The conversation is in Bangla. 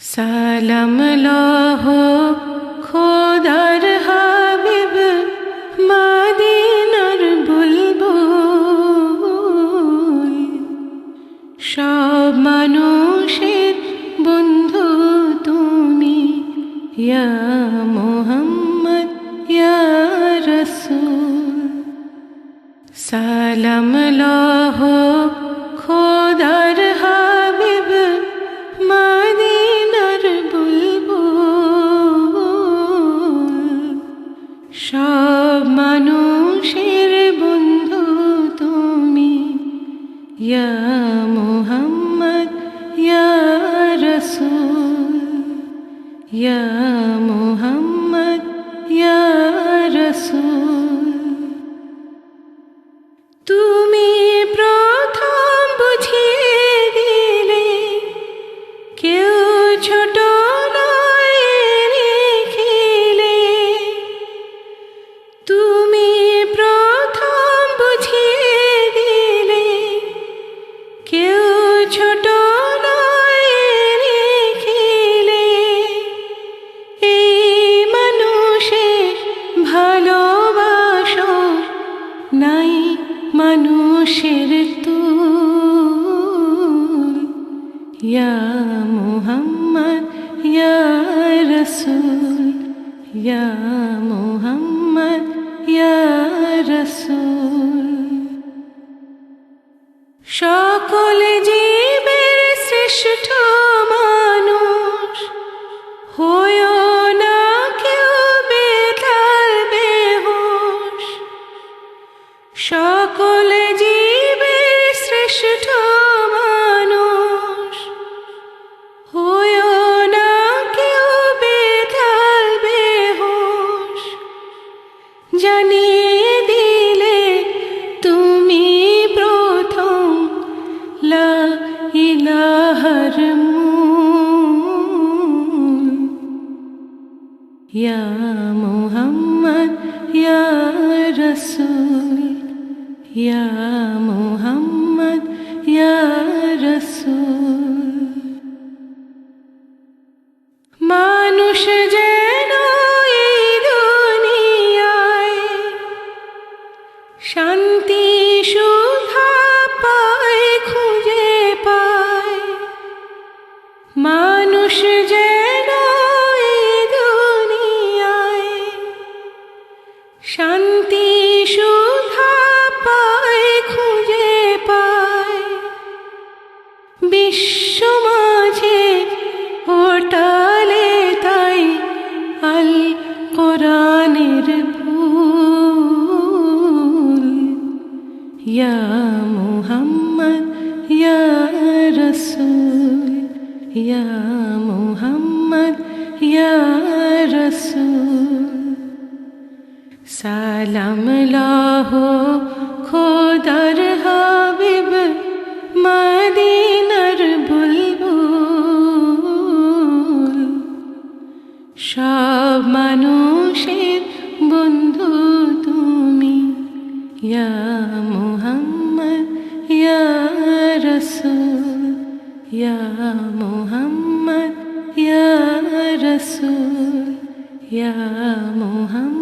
সালাম লহো খোদার হাবিব মদিনার বুলবুল, সব মানুষের বন্ধু তুমি ইয়া মুহাম্মদ ইয়া রাসূল। সালাম লহো খোদার হাবিব মদিনার বুলবুল, সব মানুষের বন্ধু তুমি ইয়া মুহাম্মদ ইয়া রাসূল, ইয়া মুহাম্মদ ইয়া রাসূল। তুমি প্রথম বুঝিয়ে দিলে কেউ ছোট নয় রেখিলে, তুমি প্রথম বুঝিয়ে দিলে কেউ ছোট নয় রেখিলে। এই মানুষের ভালোবাসো নাই মানুষের তুল, ইয়া মুহাম্মদ ইয়া রাসূল, ইয়া মুহাম্মদ ইয়া রাসূল। সকল জীবের শ্রেষ্ঠ মানুষ হয়ো না কেউ বেতাল বেহুশ, সকল জীবের শ্রেষ্ঠ মানুষ হয়ো না কেউ বেতাল বেহুশ। জানিয়ে দিলে তুমি প্রথম লা ইলাহার মূল, ইয়া মুহাম্মদ ইয়া রাসূল, ইয়া মুহাম্মদ ইয়া রাসূল। মানুষ যেন এই দুনিয়ায় শান্তি সুধা পায় খুঁজে পায়, মানুষ যেন এই দুনিয়ায় শান্তি সুধা পায় খুঁজে পায়। বিশ্ব মাঝে ওটালে তাই আল কোরআনের ফুল, ইয়া মুহাম্মদ ইয়া রাসূল, ইয়া মুহাম্মদ ইয়া রাসূল। সালাম লহো খোদার হাবিব মদিনার বুলবুল, সব মানুষের বন্ধু তুমি ইয়া মুহাম্মদ ইয়া রাসূল, ইয়া মুহাম্মদ ইয়া রাসূল, ইয়া মুহাম্মদ